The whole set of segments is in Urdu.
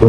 2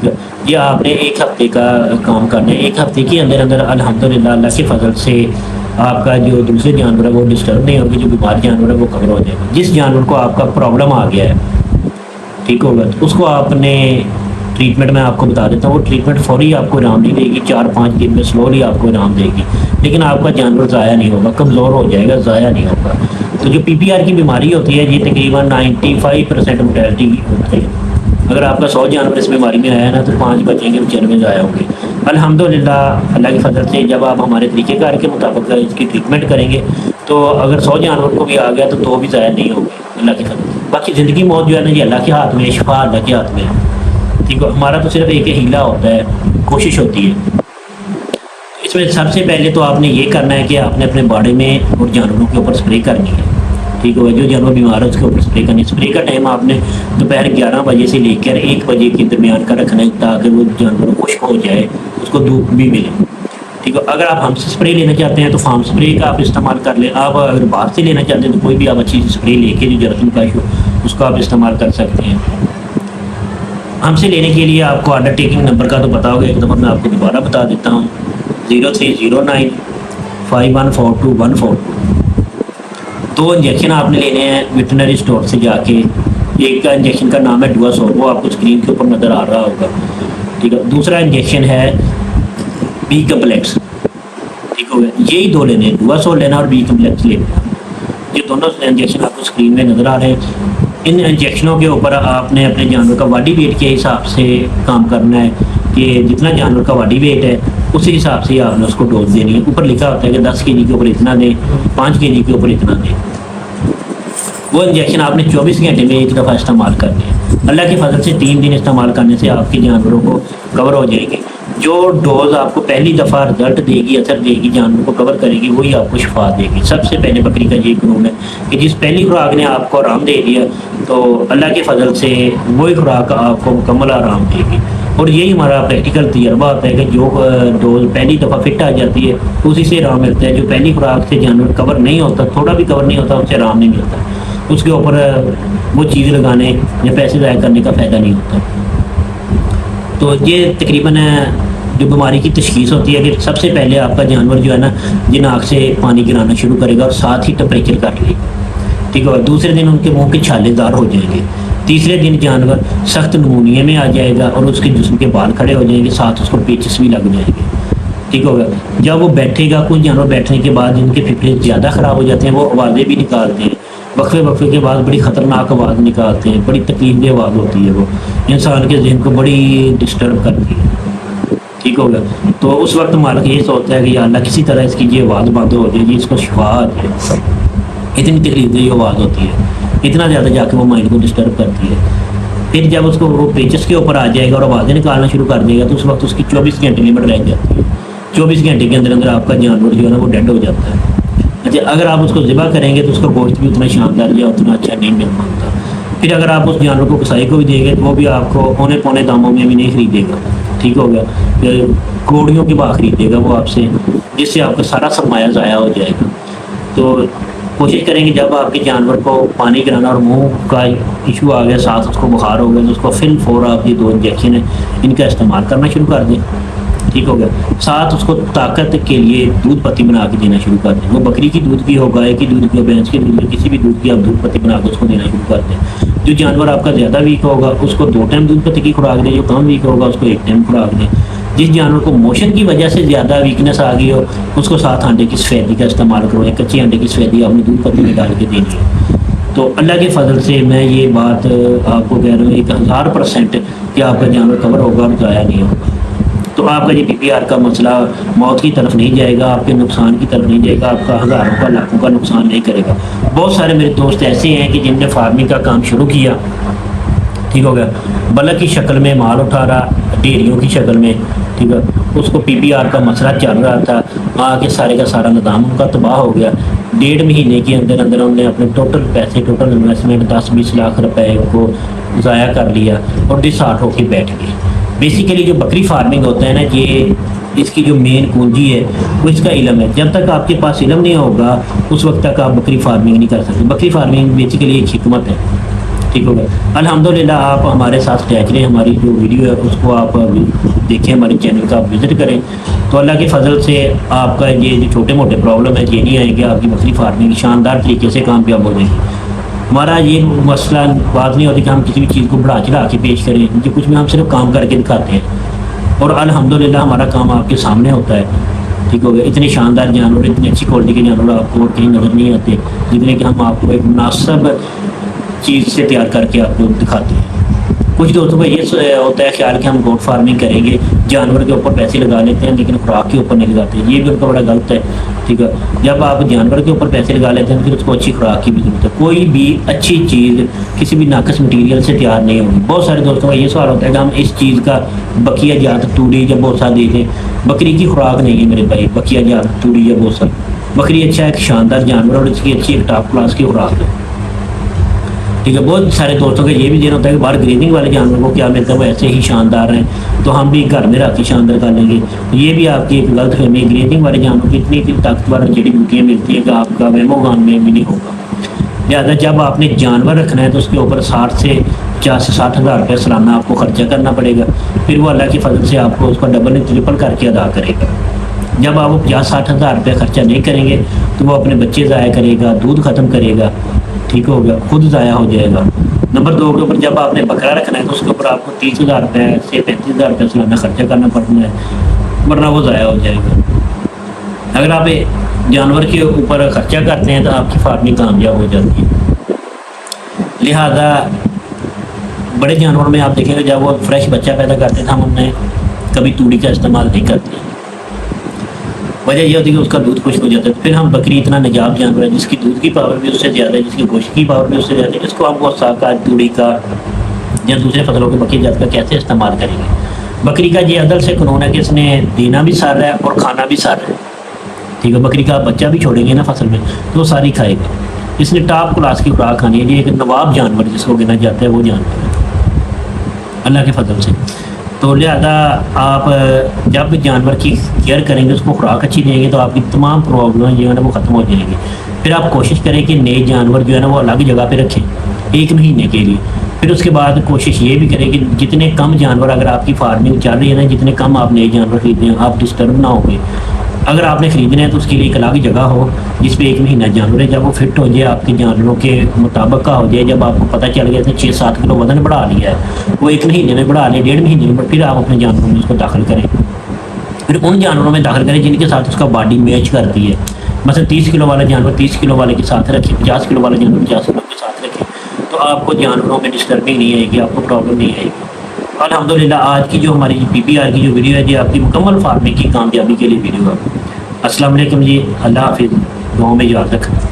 ٹھیک ہے، یہ آپ نے ایک ہفتے کا کام کرنا ہے. ایک ہفتے کے اندر اندر الحمدللہ اللہ کے فضل سے آپ کا جو دوسرے جانور ہے وہ ڈسٹرب نہیں ہوگی، جو بیمار جانور ہے وہ کور ہو جائے گا. جس جانور کو آپ کا پرابلم آ گیا ہے ٹھیک ہوگا تو اس کو آپ نے ٹریٹمنٹ میں آپ کو بتا دیتا ہوں. وہ ٹریٹمنٹ فوری آپ کو آرام نہیں دے گی، 4-5 دن میں سلولی آپ کو آرام دے گی، لیکن آپ کا جانور ضائع نہیں ہوگا، کمزور ہو جائے گا، ضائع نہیں ہوگا. تو جو پی پی آر کی بیماری ہوتی ہے یہ تقریباً 95% mortality کی ہوتی ہے. اگر آپ کا 100 جانور اس بیماری میں آیا ہے نا تو 5 بچیں گے، 95 ضائع ہوں گے. الحمدللہ اللہ کی فضل سے جب آپ ہمارے طریقہ کار کے مطابق اس کی ٹریٹمنٹ کریں گے تو اگر 100 جانور کو بھی آ گیا تو 2 بھی ضائع نہیں ہوں گے اللہ کی فضل. باقی زندگی موت جو ہے نا یہ اللہ کے ہاتھ میں ہے، شفا اللہ کے ہاتھ میں ہے. ٹھیک ہے، ہمارا تو صرف ایک ہیلا ہوتا ہے، کوشش ہوتی ہے. اس میں سب سے پہلے تو آپ نے یہ کرنا ہے کہ آپ نے اپنے باڑی میں اور جانوروں کے اوپر اسپرے کرنی ہے. ٹھیک ہے، جو جانور بیمار ہے اس کے اوپر اسپرے کرنی ہے. اسپرے کا ٹائم آپ نے دوپہر 11 بجے سے لے کر 1 بجے کے درمیان کا رکھنا ہے تاکہ وہ جانور خشک ہو جائے، اس کو دھوپ بھی ملے. ٹھیک ہے، اگر آپ ہم سے اسپرے لینا چاہتے ہیں تو فارم اسپرے کا آپ استعمال کر لیں. آپ اگر باہر سے لینا چاہتے ہیں تو کوئی بھی آپ اچھی اسپرے لے کے جو جراثیم کش ہو اس کو آپ استعمال کر سکتے ہیں. ہم سے لینے کے لیے آپ کو آرڈر ٹیکنگ نمبر کا تو پتا ہوگا، ایک دفعہ میں آپ کو دوبارہ بتا دیتا ہوں. 0309 5142 2 انجیکشن آپ نے لینے ہیں ویٹنری اسٹور سے جا کے. ایک کا انجیکشن کا نام ہے ڈواسول، وہ آپ کو اسکرین کے اوپر نظر آ رہا ہوگا. ٹھیک ہے، دوسرا انجیکشن ہے بی کمپلیکس. ٹھیک ہو گیا، یہی 2 لینے ہیں، ڈواسول لینا اور بی کمپلیکس لینا. یہ دونوں انجیکشن آپ کو اسکرین میں نظر آ رہے ہیں. ان انجیکشنوں کے اوپر آپ نے اپنے جانور کا باڈی ویٹ کے حساب سے کام کرنا ہے کہ جتنا جانور کا باڈی ویٹ ہے اسی حساب سے آپ نے اس کو ڈوز دینی ہے. اوپر لکھا ہوتا ہے کہ 10 کے جی کے اوپر اتنا دیں، 5 کے جی کے اوپر اتنا دیں. وہ انجیکشن آپ نے 24 گھنٹے میں ایک دفعہ استعمال کرنے ہیں. اللہ کی فضل سے 3 دن استعمال کرنے سے آپ کے جانوروں کو کور ہو جائے گی. جو ڈوز آپ کو پہلی دفعہ رزلٹ دے گی، اثر دے گی، جانور کو کور کرے گی، وہی آپ کو شفا دے گی. سب سے پہلے بکری کا یہ قانون ہے کہ جس پہلی خوراک نے آپ کو آرام دے دیا تو اللہ کے فضل سے وہی خوراک آپ کو مکمل آرام دے گی. اور یہی ہمارا پریکٹیکل تجربہ ہوتا ہے کہ جو ڈوز پہلی دفعہ فٹ آ جاتی ہے اسی سے آرام ملتا ہے. جو پہلی خوراک سے جانور کور نہیں ہوتا، تھوڑا بھی کور نہیں ہوتا، اس سے آرام نہیں ملتا. اس کے اوپر وہ چیز لگانے یا پیسے ضائع کرنے کا فائدہ نہیں ہوتا. تو یہ تقریباً جو بیماری کی تشخیص ہوتی ہے کہ سب سے پہلے آپ کا جانور جو ہے نا یہ ناک سے پانی گرانا شروع کرے گا اور ساتھ ہی ٹمپریچر کر لے گا. ٹھیک ہے، دوسرے دن ان کے منہ کے چھالے دار ہو جائیں گے. تیسرے دن جانور سخت نمونیا میں آ جائے گا اور اس کے جسم کے بال کھڑے ہو جائیں گے، ساتھ اس کو پیچس بھی لگ جائیں گے. ٹھیک ہوگا، جب وہ بیٹھے گا کچھ جانور بیٹھنے کے بعد ان کے پھیپھڑے زیادہ خراب ہو جاتے ہیں، وہ آوازیں بھی نکالتے ہیں. وقفے کے بعد بڑی خطرناک آواز نکالتے ہیں، بڑی تکلیف دہ آواز ہوتی ہے، وہ انسان کے ذہن کو بڑی ڈسٹرب کرتی ہے. ٹھیک ہوگا، تو اس وقت مالک یہ سوچتا ہے کہ یا اللہ کسی طرح اس کی یہ آواز بند ہو جائے گی، اس کو شفا آ جائے. اتنی تکلیف دہ آواز ہوتی ہے، اتنا زیادہ جا کے وہ مائنڈ کو ڈسٹرب کرتی ہے. پھر جب اس کو وہ پیچس کے اوپر آ جائے گا اور آوازیں نکالنا شروع کر دے گا تو اس وقت اس کی 24 گھنٹے لمٹ رہ جاتی ہے. 24 گھنٹے کے اندر آپ کا جانور جو ہے نا وہ ڈیڈ ہو جاتا ہے. اچھا، اگر آپ اس کو ذبح کریں گے تو اس کا گوشت بھی اتنا شاندار یا اتنا اچھا نہیں مل پاتا. پھر اگر آپ اس جانور کو کسائی کو بھی دیں گے تو وہ بھی آپ کو پونے داموں میں بھی نہیں خریدے گا. ٹھیک ہو گیا، کوڑیوں کے بعد خریدے گا وہ آپ سے، جس سے آپ کا سارا سرمایہ ضائع ہو جائے گا. تو کوشش کریں کہ جب آپ کے جانور کو پانی گرانا اور منہ کا ایشو آ گیا، ساتھ اس کو بخار ہو گیا، تو اس کو فل فور آپ یہ 2 انجیکشن ہیں ان کا استعمال کرنا شروع کر دیں. ٹھیک ہو گیا، ساتھ اس کو طاقت کے لیے دودھ پتی بنا کے دینا شروع کر دیں. وہ بکری کی دودھ کی ہو، گائے کی دودھ کی ہو، بھینس کی دودھ کی، کسی بھی دودھ کی آپ دودھ پتی بنا کے اس کو دینا شروع کر دیں. جو جانور آپ کا زیادہ ویک ہوگا اس کو 2 ٹائم دودھ پتی کی خوراک دیں، جو کم ویک ہوگا اس کو 1 ٹائم خوراک دیں. جس جانور کو موشن کی وجہ سے زیادہ ویکنس آ گئی ہو اس کو 7 انڈے کی سفیدی کا استعمال کرو. ایک کچے انڈے کی سفیدی آپ نے دودھ پتی میں ڈال کے دینی ہے. تو اللہ کے فضل سے میں یہ بات آپ کو کہہ رہا ہوں 1000% کہ آپ کا جانور کور ہوگا اور ضائع نہیں ہوگا. تو آپ کا یہ پی پی آر کا مسئلہ موت کی طرف نہیں جائے گا، آپ کے نقصان کی طرف نہیں جائے گا، آپ کا ہزاروں کا لاکھوں کا نقصان نہیں کرے گا. بہت سارے میرے دوست ایسے ہیں کہ جن نے فارمنگ کا کام شروع کیا، ٹھیک ہو گیا، بلک کی شکل میں مال اٹھا رہا، ڈیریوں کی شکل میں. ٹھیک ہے، اس کو پی پی آر کا مسئلہ چل رہا تھا، آ کے سارے کا سارا نظام ان کا تباہ ہو گیا. 1.5 مہینے کے اندر انہوں نے اپنے ٹوٹل پیسے، ٹوٹل انویسٹمنٹ 10-20 لاکھ روپے کو ضائع کر لیا اور ڈسہارٹ ہو کے بیٹھ گئے. بیسیکلی جو بکری فارمنگ ہوتا ہے نا، یہ اس کی جو مین کنجی ہے وہ اس کا علم ہے. جب تک آپ کے پاس علم نہیں ہوگا اس وقت تک آپ بکری فارمنگ نہیں کر سکتے. بکری فارمنگ بیسیکلی ایک حکمت ہے. ٹھیک ہوگا. الحمدللہ آپ ہمارے ساتھ اٹیچ رہیں. ہماری جو ویڈیو ہے اس کو آپ دیکھیں, ہمارے چینل کا آپ وزٹ کریں, تو اللہ کے فضل سے آپ کا یہ جو چھوٹے موٹے پرابلم ہے یہ نہیں آئیں گے. آپ کی بکری فارمنگ شاندار طریقے سے کامیاب ہو جائے گی. ہمارا یہ مسئلہ بات نہیں ہوتی کہ ہم کسی بھی چیز کو بڑھا چڑھا کے پیش کریں, جو کچھ بھی ہم صرف کام کر کے دکھاتے ہیں, اور الحمدللہ ہمارا کام آپ کے سامنے ہوتا ہے. ٹھیک ہو گیا. اتنے شاندار جانور, اتنی اچھی کوالٹی کے جانور آپ کو کہیں نظر نہیں آتے جتنے کہ ہم آپ کو ایک مناسب چیز سے تیار کر کے آپ کو دکھاتے ہیں. کچھ دوستوں کا یہ ہوتا ہے خیال کہ ہم گوٹ فارمنگ کریں گے, جانور کے اوپر پیسے لگا لیتے ہیں لیکن خوراک کے اوپر نہیں لگاتے. یہ بھی ان کا بڑا غلط ہے. ٹھیک ہے, جب آپ جانور کے اوپر پیسے لگا لیتے ہیں پھر اس کو اچھی خوراک کی بھی ضرورت ہے. کوئی بھی اچھی چیز کسی بھی ناقص مٹیریل سے تیار نہیں ہوگی. بہت سارے دوستوں کا یہ سوال ہوتا ہے کہ ہم اس چیز کا بقیہ جات توڑی یا بوسا دے دیں. بکری کی خوراک نہیں ہے میرے بھائی بقیہ جات توڑی یا بوسا. بکری اچھا ایک شاندار جانور اور اس کی اچھی ایک ٹاپ کلاس کی خوراک ہے. ٹھیک ہے. بہت سارے دوستوں کا یہ بھی ذہن ہوتا ہے کہ باہر گریزنگ والے جانور کو کیا ملتا ہے, وہ ایسے ہی شاندار ہیں تو ہم بھی گھر میں رکھ کے شاندار کر لیں گے. یہ بھی آپ کی ایک غلط فہمی ہے. گریزنگ والے جانوروں کی اتنی طاقتور جڑی بوٹیاں ملتی ہیں کہ آپ کا وہم گان میں بھی نہیں ہوگا. لہٰذا جب آپ نے جانور رکھنا ہے تو اس کے اوپر 60 سے 50 سے 60 ہزار روپے سالانہ آپ کو خرچہ کرنا پڑے گا. پھر وہ اللہ کی فضل سے آپ کو اس کا ڈبل ٹرپل کر کے ادا کرے گا. جب آپ 50-60 ہزار روپے خرچہ نہیں کریں گے تو وہ اپنے بچے ضائع کرے گا, دودھ ختم کرے گا. ٹھیک ہو گیا, خود ضائع ہو جائے گا. نمبر 2 کے اوپر جب آپ نے بکرا رکھنا ہے تو اس کے اوپر آپ کو 30,000 روپے سے 35,000 روپے سالانہ خرچہ کرنا پڑنا ہے, ورنہ وہ ضائع ہو جائے گا. اگر آپ جانور کے اوپر خرچہ کرتے ہیں تو آپ کی فارمنگ کامیاب ہو جاتی ہے. لہذا بڑے جانوروں میں آپ دیکھیں گے جب وہ فریش بچہ پیدا کرتے تھے ہم انہیں کبھی توڑی کا استعمال نہیں کرتے. وجہ یہ ہوتی ہے کہ اس کا دودھ خشک ہو جاتا ہے. پھر ہم بکری اتنا نجاب جانور ہے جس کی دودھ کی پاور بھی اس سے زیادہ ہے, جس کی گوشت کی پاور بھی اس سے زیادہ ہے. اس کو ہم غصہ کا توڑی کا یا دوسرے فصلوں کے بکری جات کا کیسے استعمال کریں گے. بکری کا یہ عدل سے قانون ہے کہ اس نے دینا بھی سار ہے اور کھانا بھی سار ہے. ٹھیک ہے. بکری کا بچہ بھی چھوڑیں گے نا فصل میں تو وہ ساری کھائے گا. اس نے ٹاپ کلاس کی خوراک کھانی ہے. یہ ایک نواب جانور جس کو گنا جاتا ہے وہ جانور ہے اللہ کے فضل سے. تو لہذا آپ جب جانور کی کیئر کریں گے, اس کو خوراک اچھی دیں گے تو آپ کی تمام پرابلم جو ہے نا وہ ختم ہو جائیں گی. پھر آپ کوشش کریں کہ نئے جانور جو ہے نا وہ الگ جگہ پہ رکھیں 1 مہینے کے لیے. پھر اس کے بعد کوشش یہ بھی کریں کہ جتنے کم جانور, اگر آپ کی فارمنگ چل رہی ہے نا, جتنے کم آپ نئے جانور خریدیں آپ ڈسٹرب نہ ہوں گے. اگر آپ نے خریدنا ہے تو اس کے لیے ایک الگ جگہ ہو جس پہ 1 مہینہ جانور ہے. جب وہ فٹ ہو جائے آپ کے جانوروں کے مطابق کا ہو جائے, جب آپ کو پتہ چل گیا کہ 6-7 کلو وزن بڑھا لیا ہے, وہ 1 مہینے میں بڑھا لے, 1.5 مہینے میں, پھر آپ اپنے جانوروں میں اس کو داخل کریں. پھر ان جانوروں میں داخل کریں جن کے ساتھ اس کا باڈی میچ کرتی ہے. مثلا 30 کلو والا جانور 30 کلو والے کے ساتھ رکھیں, 50 کلو والا جانور 50 کلو کے ساتھ رکھیں, تو آپ کو جانوروں میں ڈسٹربنگ نہیں آئے گی, آپ کو پرابلم نہیں آئے گی. الحمدللہ آج کی جو ہماری PPR کی جو ویڈیو ہے یہ آپ کی مکمل فارمنگ کی کامیابی کے لیے ویڈیو ہے. السلام علیکم جی, اللہ حافظ, دعاؤں میں یاد رکھنا.